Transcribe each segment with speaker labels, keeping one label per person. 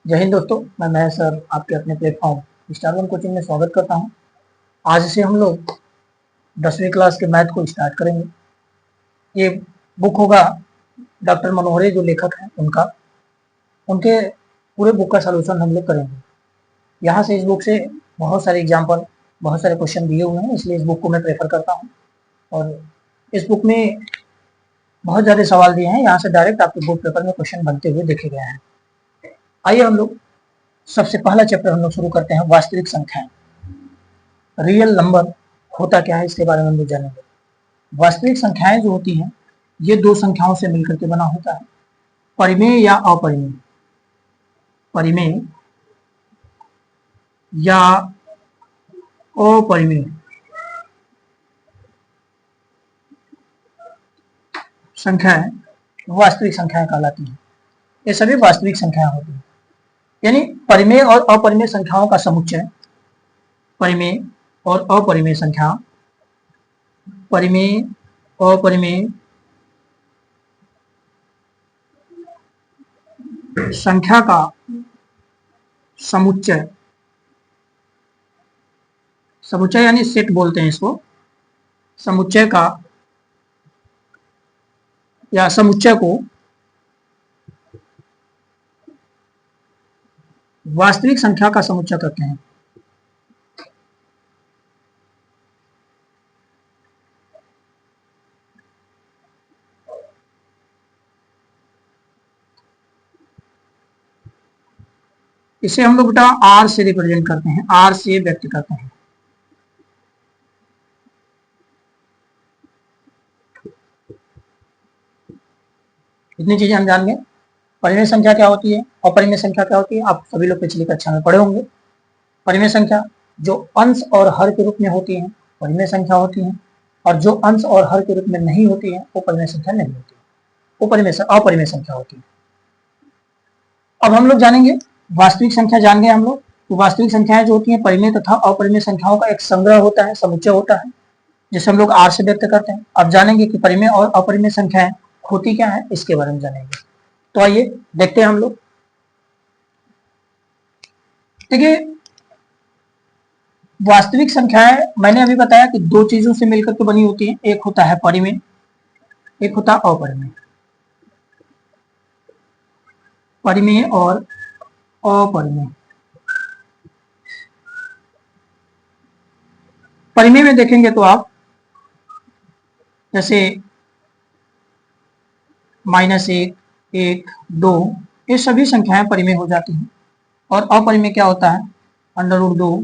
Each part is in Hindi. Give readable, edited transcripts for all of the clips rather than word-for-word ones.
Speaker 1: जय हिंद दोस्तों, मैं महेश सर आपके अपने प्लेटफॉर्म स्टार वन कोचिंग में स्वागत करता हूं। आज से हम लोग 10वीं क्लास के मैथ को स्टार्ट करेंगे। ये बुक होगा डॉक्टर मनोहरे जो लेखक हैं उनके पूरे बुक का सलूशन हम लोग करेंगे। यहाँ से इस बुक से बहुत सारे एग्जाम्पल, बहुत सारे क्वेश्चन दिए हुए हैं, इसलिए इस बुक को मैं प्रेफर करता हूँ। और इस बुक में बहुत ज़्यादा सवाल दिए हैं, यहाँ से डायरेक्ट आपके बुक पेपर में क्वेश्चन बनते हुए देखे गए हैं। आइए हम लोग सबसे पहला चैप्टर हम लोग शुरू करते हैं, वास्तविक संख्याएं। रियल नंबर होता क्या है इसके बारे में हम लोग जानेंगे। वास्तविक संख्याएं जो होती हैं ये दो संख्याओं से मिलकर के बना होता है, परिमेय या अपरिमेय। परिमेय या अपरिमेय संख्याएं वास्तविक संख्याएं कहलाती हैं। ये सभी वास्तविक संख्याएं होती हैं, यानी परिमेय और अपरिमेय संख्याओं का समुच्चय। परिमेय और अपरिमेय संख्या, परिमेय अपरिमेय संख्या का समुच्चय, समुच्चय यानी सेट बोलते हैं इसको। समुच्चय का या समुच्चय को वास्तविक संख्या का समुच्चय कहते हैं। इसे हम लोग बेटा आर से रिप्रेजेंट करते हैं, आर से व्यक्त करते हैं। इतनी चीजें हम जान गए। परिमेय संख्या क्या होती है, अपरिमेय संख्या क्या होती है, आप सभी लोग पिछली कक्षा में पढ़े होंगे। परिमेय संख्या जो अंश और हर के रूप में होती है परिमेय संख्या होती है, और जो अंश और हर के रूप में नहीं होती है वो परिमेय संख्या नहीं होती है, वो अपरिमेय संख्या होती है। अब हम लोग जानेंगे वास्तविक संख्या। जान गए हम लोग तो वास्तविक संख्याएं जो होती हैं परिमेय तथा अपरिमेय संख्याओं का एक संग्रह होता है, समुच्चय होता है, जिसे हम लोग आर से व्यक्त करते हैं। अब जानेंगे कि परिमेय और अपरिमेय संख्याएं होती क्या है, इसके बारे में जानेंगे। तो आइए देखते हैं हम लोग। देखिए, वास्तविक संख्याएं मैंने अभी बताया कि दो चीजों से मिलकर के बनी होती हैं, एक होता है परिमेय, एक होता है अपरिमेय। परिमेय और अपरिमेय। परिमेय में देखेंगे तो आप जैसे -1, 1, 2 ये सभी संख्याएं परिमेय हो जाती हैं। और अपरिमेय क्या होता है, √2,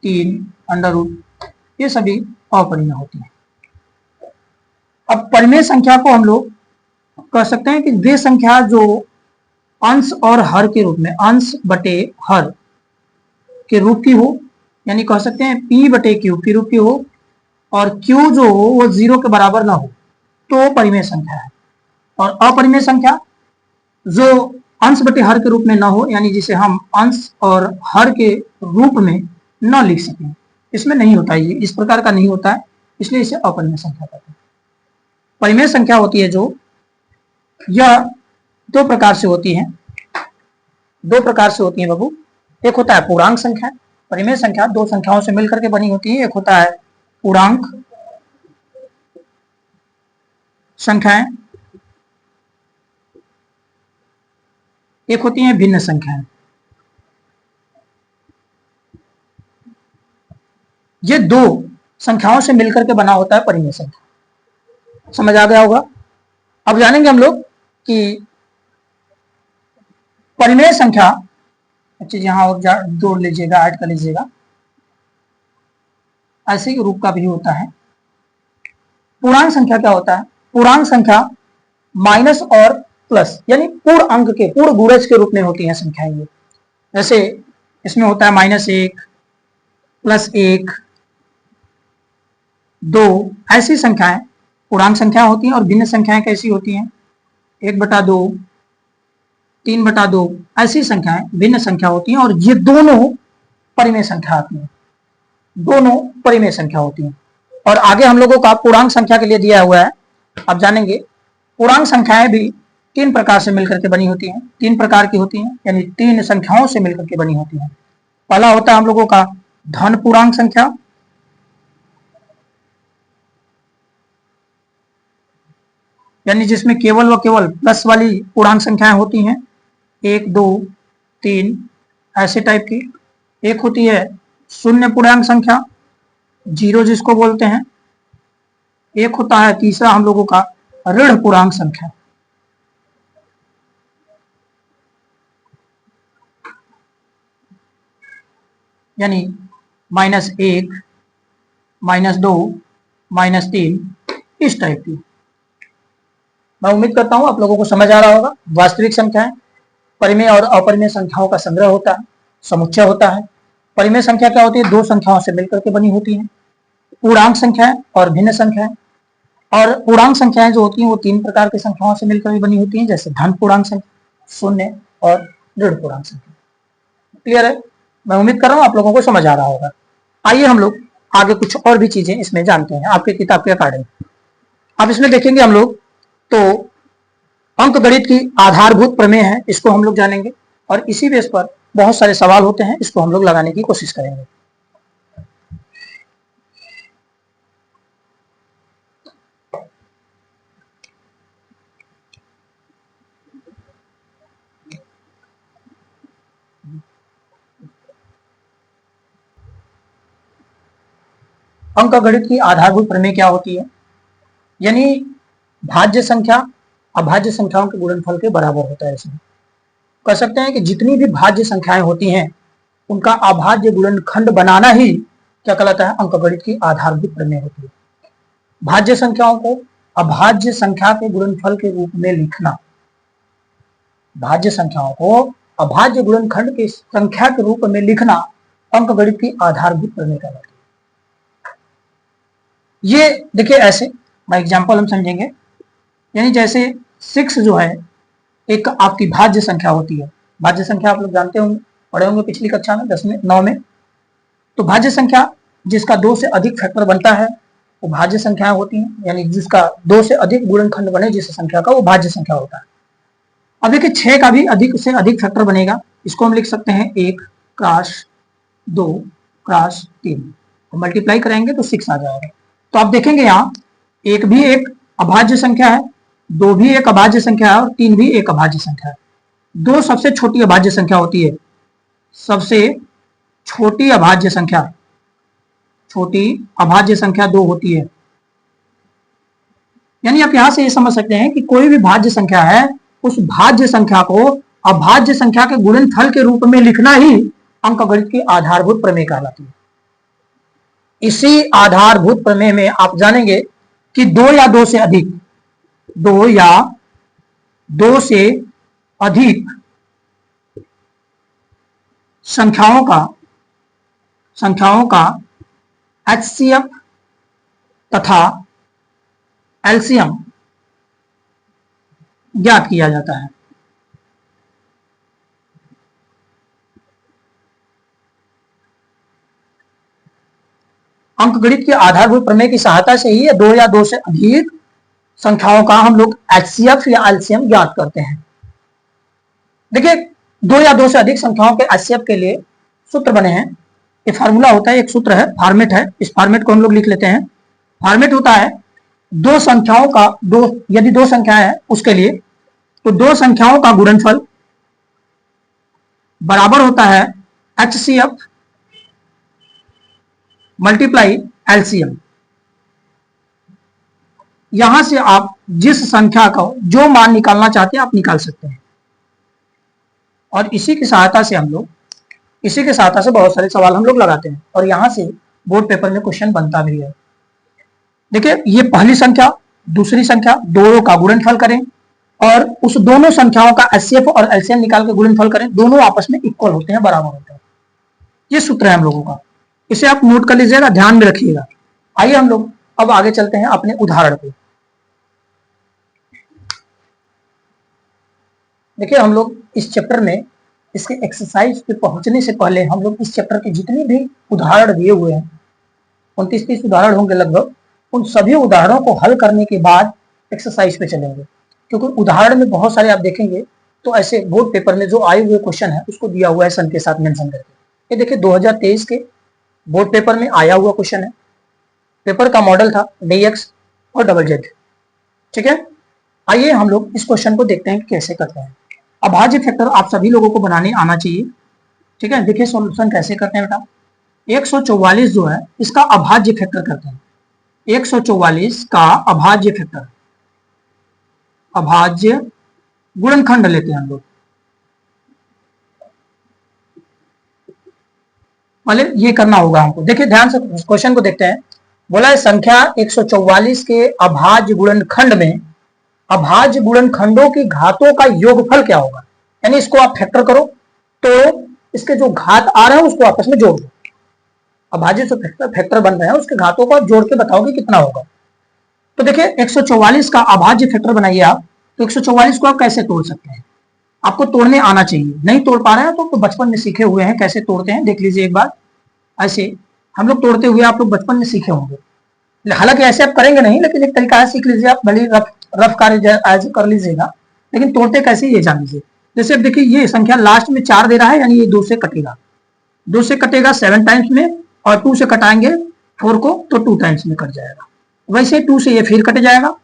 Speaker 1: 3, √, ये सभी अपरिमेय होती हैं। अब परिमेय संख्या को हम लोग कह सकते हैं कि वे संख्या जो अंश और हर के रूप में, अंश बटे हर के रूप की हो, यानी कह सकते हैं P बटे Q के रूप की हो, और Q जो हो वो 0 के बराबर ना हो, तो परिमेय संख्या है। और अपरिमेय संख्या जो अंश बटे हर के रूप में ना हो, यानी जिसे हम अंश और हर के रूप में न लिख सकें, इसमें नहीं होता है, ये इस प्रकार का नहीं होता है, इसलिए इसे अपरिमेय संख्या कहते हैं। परिमेय संख्या होती है जो यह दो प्रकार से होती है, दो प्रकार से होती है बाबू। एक होता है पूर्णांक संख्या। परिमेय संख्या दो संख्याओं से मिलकर के बनी होती है, एक होता है पूर्णांक संख्याएं, एक होती है भिन्न संख्याएं। ये दो संख्याओं से मिलकर के बना होता है परिमेय संख्या। समझ आ गया होगा। अब जानेंगे हम लोग कि परिमेय संख्या, चीज यहां और जोड़ लीजिएगा, ऐड कर लीजिएगा, ऐसे ही रूप का भी होता है। पूर्णांक संख्या क्या होता है, पूर्णांक संख्या माइनस और प्लस यानी पूर्ण अंक के, पूर्ण गुणज के रूप में होती है संख्याएं ये। जैसे इसमें होता है -1, +1, 2, ऐसी संख्याएं पूर्णांक संख्या होती हैं। और भिन्न संख्याएं कैसी होती हैं, 1/2, 3/2, ऐसी संख्याएं भिन्न संख्या होती हैं। और ये दोनों परिमेय संख्या आती हैं, दोनों परिमेय संख्या होती हैं। और आगे हम लोगों का पूर्णांक संख्या के लिए दिया हुआ है। अब जानेंगे पूर्णांक संख्याएं भी तीन प्रकार से मिलकर के बनी होती हैं, तीन प्रकार की होती हैं, यानी तीन संख्याओं से मिलकर के बनी होती हैं। पहला होता है हम लोगों का धन पूर्णांक संख्या, यानी जिसमें केवल व केवल प्लस वाली पूर्णांक संख्याएं होती हैं, 1 2 3 ऐसे टाइप की। एक होती है शून्य पूर्णांक संख्या, 0 जिसको बोलते हैं। एक होता है तीसरा हम लोगों का ऋण पूर्णांक संख्या, यानी -1 -2 -3 इस टाइप की। मैं उम्मीद करता हूं आप लोगों को समझ आ रहा होगा। वास्तविक संख्याएं परिमेय और अपरिमेय संख्याओं का संग्रह होता है, समुच्चय होता है। परिमेय संख्या क्या होती है? दो संख्याओं से मिलकर के बनी होती है। पूर्णांक संख्याएं और भिन्न संख्याएं। और पूर्णांक संख्याएं जो होती हैं वो तीन प्रकार की संख्याओं से मिलकर बनी होती हैं, जैसे धन पूर्णांक संख्या, शून्य और ऋण पूर्णांक संख्या। क्लियर है? मैं उम्मीद कर रहा हूं आप लोगों को समझ आ रहा होगा। आइए हम लोग आगे कुछ और भी चीजें इसमें जानते हैं आपके किताब के अकॉर्डिंग। अब इसमें देखेंगे हम लोग तो अंक गणित की आधारभूत प्रमेय है, इसको हम लोग जानेंगे और इसी बेस पर बहुत सारे सवाल होते हैं, इसको हम लोग लगाने की कोशिश करेंगे। अंक गणित की आधारभूत प्रमेय क्या होती है? यानी भाज्य संख्या अभाज्य संख्याओं के गुणनफल के बराबर होता है। इसमें कह सकते हैं कि जितनी भी भाज्य संख्याएं होती हैं उनका अभाज्य गुणनखंड बनाना ही क्या कहलाता है? अंक गणित की आधारभूत प्रमेय होती है। भाज्य संख्याओं को अभाज्य संख्या के गुणनफल के रूप में लिखना, भाज्य संख्याओं को अभाज्य गुणनखंड की संख्या के रूप में लिखना अंक गणित की आधारभूत प्रमेय कहलाती है। ये देखिए ऐसे मैं एग्जांपल हम समझेंगे, यानी जैसे 6 जो है एक आपकी भाज्य संख्या होती है। भाज्य संख्या आप लोग जानते होंगे, पढ़े होंगे पिछली कक्षा में 10 में 9 में। तो भाज्य संख्या जिसका 2 से अधिक फैक्टर बनता है वो भाज्य संख्याएं होती हैं, यानी जिसका 2 से अधिक गुणनखंड बने जिस संख्या का वो भाज्य संख्या होता है। अब देखिए 6 का भी अधिक से अधिक फैक्टर बनेगा, इसको हम लिख सकते हैं 1 क्रॉस 2 क्रॉस 3, तो मल्टीप्लाई करेंगे तो 6 आ जाएगा। तो आप देखेंगे यहाँ 1 भी एक अभाज्य संख्या है, 2 भी एक अभाज्य संख्या है और 3 भी एक अभाज्य संख्या है। 2 सबसे छोटी अभाज्य संख्या होती है, सबसे छोटी अभाज्य संख्या, छोटी अभाज्य संख्या 2 होती है। यानी आप यहां से ये समझ सकते हैं कि कोई भी भाज्य संख्या है उस भाज्य संख्या को अभाज्य संख्या के गुणनफल के रूप में लिखना ही अंकगणित की आधारभूत प्रमेय कहलाती है। इसी आधारभूत प्रमेय में आप जानेंगे कि 2 या 2 से अधिक, 2 या 2 से अधिक संख्याओं का HCF तथा एलसीएम ज्ञात किया जाता है। अंकगणित के आधारभूत प्रमेय की सहायता से ही 2 या 2 से अधिक संख्याओं का हम लोग HCF या एलसीएम ज्ञात करते हैं। देखिए 2 या 2 से अधिक संख्याओं के HCF के लिए सूत्र बने हैं। ये फार्मूला होता है, एक सूत्र है, फॉर्मेट है। इस फॉर्मेट को हम लोग लिख लेते हैं। फॉर्मेट होता है दो संख्याओं का, यदि 2 संख्याएं हैं उसके लिए, तो 2 संख्याओं का गुणनफल बराबर होता है HCF मल्टीप्लाई एलसीएम। यहां से आप जिस संख्या का जो मान निकालना चाहते हैं आप निकाल सकते हैं। और इसी की सहायता से बहुत सारे सवाल हम लोग लगाते हैं और यहां से बोर्ड पेपर में क्वेश्चन बनता भी है। देखिए ये पहली संख्या दूसरी संख्या दोनों का गुणनफल करें और उस दोनों संख्याओं का HCF और LCM निकाल के गुणनफल करें, दोनों आपस में इक्वल होते हैं, बराबर होते हैं। ये सूत्र है हम लोगों का, इसे आप नोट कर लीजिएगा, ध्यान में रखिएगा। आइए हम लोग अब आगे चलते हैं अपने उदाहरण पे। देखिए हम लोग इस चैप्टर में इसके एक्सरसाइज पे पहुंचने से पहले हम लोग इस चैप्टर के जितने भी उदाहरण दिए हुए हैं 29-30 उदाहरण होंगे लगभग, उन सभी उदाहरणों को हल करने के बाद एक्सरसाइज पे चलेंगे। क्योंकि उदाहरण में बहुत सारे आप देखेंगे तो ऐसे बोर्ड पेपर में जो आए हुए क्वेश्चन है उसको दिया हुआ है सन के साथ मेंशन करके। ये देखिए 2023 के बोर्ड पेपर में आया हुआ क्वेश्चन है। पेपर का मॉडल था DX और DZ। ठीक है, आइए हम लोग इस क्वेश्चन को देखते हैं कि कैसे करते हैं। अभाज्य फैक्टर आप सभी लोगों को बनाने आना चाहिए। ठीक है, देखिए सॉल्यूशन कैसे करते हैं बेटा। 144 जो है इसका अभाज्य फैक्टर करते हैं। 144 का अभाज्य फैक्टर, अभाज्य गुणनखंड लेते हैं हम लोग। पहले ये करना होगा हमको। देखिए ध्यान से क्वेश्चन को देखते हैं। बोला है संख्या 144 के अभाज्य गुणनखंड में अभाज्य गुणनखंडों की घातों का योगफल क्या होगा। यानी इसको आप फैक्टर करो तो इसके जो घात आ रहे हैं उसको आपस में जोड़ दो। अभाज्य जो फैक्टर बन रहे हैं उसके घातों को आप जोड़ के बताओगे कितना होगा। तो देखिए 144 का अभाज्य फैक्टर बनाइए आप, तो 144 को आप कैसे तोड़ सकते हैं। आपको तोड़ने आना चाहिए। नहीं तोड़ पा रहे हैं तो बचपन में सीखे हुए हैं कैसे तोड़ते हैं, देख लीजिए एक बार। ऐसे हम लोग तोड़ते हुए आप लोग बचपन में सीखे होंगे। हालांकि ऐसे आप करेंगे नहीं, लेकिन एक तरीका है, सीख लीजिए आप। भले रफ कार्य कर लीजिएगा, लेकिन तोड़ते कैसे ये जान लीजिए। जैसे अब देखिए ये संख्या लास्ट में 4 दे रहा है, यानी ये 2 से कटेगा। 2 से कटेगा 7 टाइम्स में, और 2 से कटाएंगे 4 को तो 2 टाइम्स में कट जाएगा। वैसे 2 से ये फिर कट जाएगा,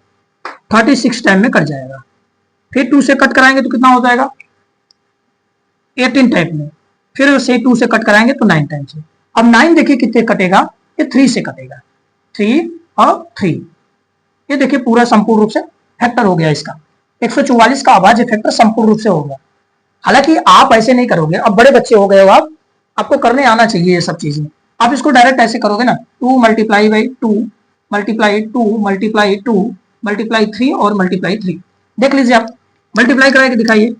Speaker 1: 36 टाइम में कट जाएगा। फिर 2 से कट कराएंगे तो कितना हो जाएगा 18 टाइम में। फिर से 2 से कट कराएंगे तो 9 टाइम से। अब 9 देखिए कितने कटेगा, ये 3 से कटेगा। 3 और 3, ये देखिए पूरा संपूर्ण रूप से फैक्टर हो गया इसका। 144 का अभाज्य फैक्टर संपूर्ण रूप से हो गया। हालांकि आप ऐसे नहीं करोगे, अब बड़े बच्चे हो गए हो आप, आपको करने आना चाहिए ये सब चीजें। आप इसको डायरेक्ट ऐसे करोगे ना, 2 multiply by 2 multiply 2 multiply 2 multiply 3 और मल्टीप्लाई 3। देख लीजिए आप, मल्टीप्लाई कराके दिखाइए।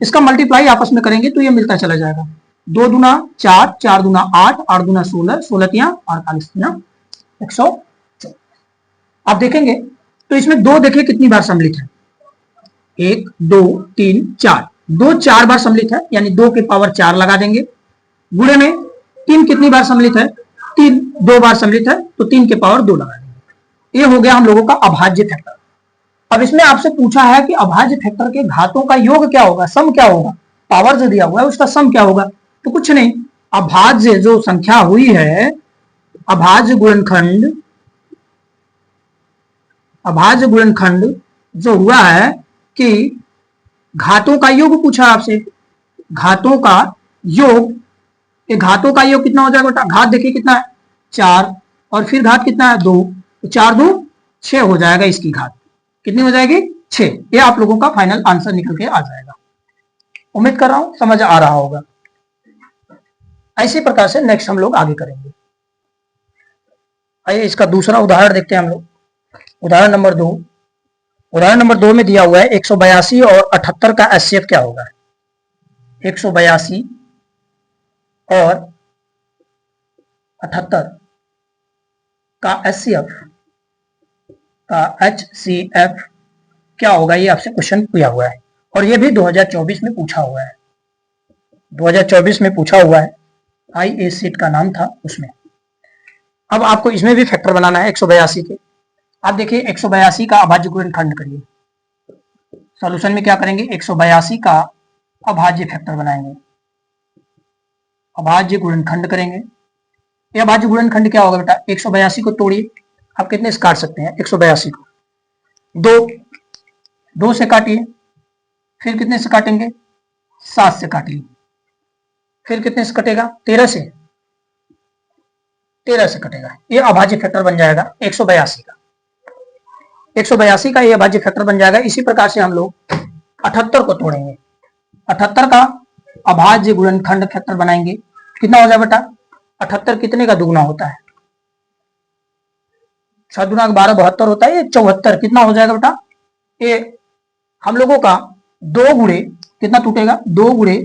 Speaker 1: इसका मल्टीप्लाई आपस में करेंगे तो ये मिलता चला जाएगा। 2 दूना 4, 4 दूना 8, 8 दूना 16, 16 तिया 48 तिया 114। आप देखेंगे तो इसमें 2 देखिए कितनी बार सम्मिलित है, 1 2 3 4। 2 4 बार सम्मिलित है, यानी 2 के पावर 4 लगा देंगे। गुणे में 3 कितनी बार सम्मिलित है, 3 2 बार सम्मिलित है, तो 3 के पावर 2 लगा देंगे। ये हो गया हम लोगों का अभाज्य फैक्टर। अब इसमें आपसे पूछा है कि अभाज्य फैक्टर के घातों का योग क्या होगा, सम क्या होगा। पावर जो दिया हुआ है उसका सम क्या होगा, तो कुछ नहीं, अभाज्य जो संख्या हुई है, अभाज्य गुणनखंड, अभाज्य गुणनखंड जो हुआ है कि घातों का योग पूछा आपसे, घातों का योग। ये घातों का योग कितना हो जाएगा बेटा, घात देखिए कितना है 4, और फिर घात कितना है 2, तो 4 2 6 हो जाएगा। इसकी घात कितनी हो जाएगी 6। ये आप लोगों का फाइनल आंसर निकल के आ जाएगा। उम्मीद कर रहा हूं समझ आ रहा होगा। ऐसी प्रकार से नेक्स्ट हम लोग आगे करेंगे। आइए इसका दूसरा उदाहरण देखते हैं हम लोग। उदाहरण नंबर 2। उदाहरण नंबर 2 में दिया हुआ है 182 और 78 का एचसीएफ क्या होगा। 182 और 78 का एचसीएफ क्या होगा, ये आपसे क्वेश्चन किया हुआ है, और ये भी 2024 में पूछा हुआ है। 2024 में पूछा हुआ है, IA सीट का नाम था उसमें। अब आपको इसमें भी फैक्टर बनाना है 182 के। आप देखिए 182 का अभाज्य गुणनखंड करिए। सॉल्यूशन में क्या करेंगे, 182 का अभाज्य फैक्टर बनाएंगे, अभाज्य गुणनखंड करेंगे। ये अभाज्य गुणनखंड क्या होगा बेटा, 182 को तोड़िए। आप कितने से काट सकते हैं 182 को, 2 से काटिए, फिर कितने से काटेंगे 7 से काटिए, फिर कितने से कटेगा 13 से कटेगा। ये अभाज्य फैक्टर बन जाएगा 182 का। 182 का ये अभाज्य फैक्टर बन जाएगा। इसी प्रकार से हम लोग 78 को तोड़ेंगे, 78 का अभाज्य गुणनखंड फैक्टर बनाएंगे। कितना हो जाए बेटा, 78 कितने का दुगुना होता है, 7 गुना 12 72 होता है, ये 74 कितना हो जाएगा बेटा, ये हम लोगों का 2 गुणे कितना टूटेगा, 2 गुणे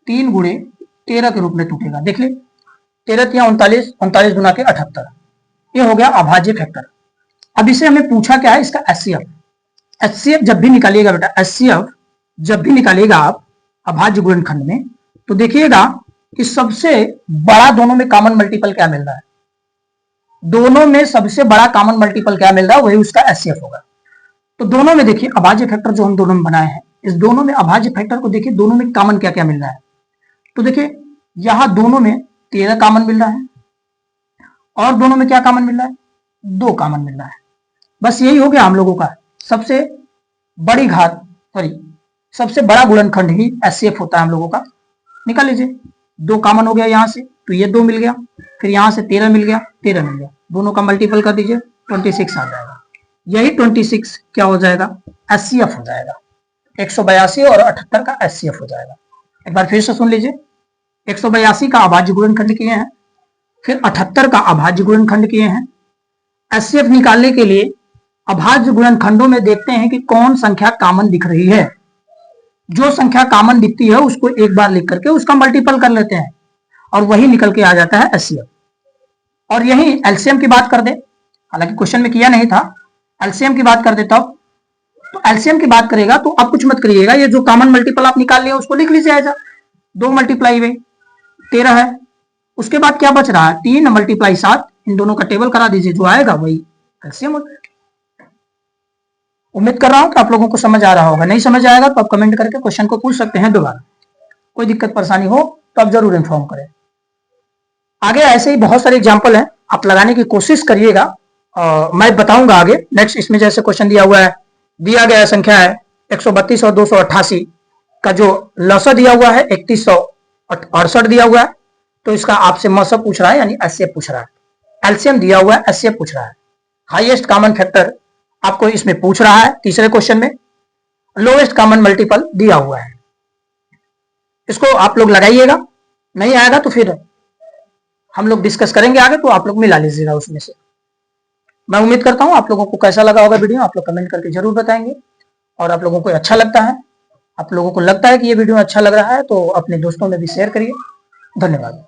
Speaker 1: 3 गुणे 13 के रूप में टूटेगा। देख ले 13 तिया 39, 39 गुना के 78, ये हो गया अभाज्य फैक्टर। अब इसे हमें पूछा क्या है, इसका एचसीएफ। एचसीएफ जब भी निकालिएगा बेटा, एचसीएफ जब भी निकालिएगा आप अभाज्य गुणनखंड में, तो देखिएगा कि सबसे बड़ा दोनों में कॉमन मल्टीपल क्या मिल रहा है, दोनों में सबसे बड़ा कॉमन मल्टीपल क्या मिल रहा है, वही उसका एचसीएफ होगा। तो दोनों में देखिए अभाज्य फैक्टर जो हम दोनों में बनाए हैं, इस दोनों में अभाज्य फैक्टर को देखिए, दोनों में कॉमन क्या क्या मिल रहा है। तो देखिए यहां दोनों में 13 कॉमन मिल रहा है और दोनों में क्या कॉमन मिल रहा है, 2 कॉमन मिल रहा है। बस यही हो गया हम लोगों का सबसे बड़ी घात, सॉरी सबसे बड़ा गुणनखंड ही एचसीएफ होता है हम लोगों का। निकाल लीजिए, 2 कॉमन हो गया यहाँ से, तो ये 2 मिल गया, फिर यहाँ से 13 मिल गया, 13 मिल गया, दोनों का मल्टीपल कर दीजिए, 26 आ जाएगा। यही 26 क्या हो जाएगा, एचसीएफ हो जाएगा। 182 और 78 का एचसीएफ हो जाएगा। एक बार फिर से सुन लीजिए, 182 का अभाज्य गुणनखंड किए हैं, फिर 78 का अभाज्य गुणनखंड किए हैं। एचसीएफ निकालने के लिए अभाज्य गुणनखंडों में देखते हैं कि कौन संख्या कॉमन दिख रही है। जो संख्या कॉमन दिखती है उसको एक बार लिख करके उसका मल्टीपल कर लेते हैं और वही निकल के आ जाता है एचसीएफ। और यही एलसीएम की बात कर दे, हालांकि क्वेश्चन में किया नहीं था, एलसीएम की बात कर देता हूं। तो एलसीएम की बात करेगा तो अब कुछ मत करिएगा, ये जो कॉमन मल्टीपल आप निकाल लिया उसको लिख लीजिए ऐसा, 2 मल्टीप्लाई में 13 है, उसके बाद क्या बच रहा है, 3 मल्टीप्लाई 7, इन दोनों का टेबल करा दीजिए, जो आएगा वही एलसीएम होता है। उम्मीद कर रहा हूं कि आप लोगों को समझ आ रहा होगा। नहीं समझ आएगा तो आप कमेंट करके क्वेश्चन को पूछ सकते हैं दोबारा। कोई दिक्कत परेशानी हो तो आप जरूर इन्फॉर्म करें। आगे ऐसे ही बहुत सारे एग्जाम्पल हैं, आप लगाने की कोशिश करिएगा, मैं बताऊंगा आगे नेक्स्ट। इसमें जैसे क्वेश्चन दिया हुआ है, दिया गया संख्या है 132 और 288 का जो लसा दिया हुआ है 3168 दिया हुआ है, तो इसका आपसे मसा पूछ रहा है, यानी एचसीएफ पूछ रहा है। एलसीएम दिया हुआ है, एचसीएफ पूछ रहा है। हाईएस्ट कॉमन फैक्टर आपको इसमें पूछ रहा है तीसरे क्वेश्चन में, लोएस्ट कॉमन मल्टीपल दिया हुआ है। इसको आप लोग लगाइएगा, नहीं आएगा तो फिर हम लोग डिस्कस करेंगे आगे, तो आप लोग मिला लीजिएगा उसमें से। मैं उम्मीद करता हूं आप लोगों को कैसा लगा होगा वीडियो, आप लोग कमेंट करके जरूर बताएंगे। और आप लोगों को अच्छा लगता है, आप लोगों को लगता है कि ये वीडियो अच्छा लग रहा है, तो अपने दोस्तों में भी शेयर करिए। धन्यवाद।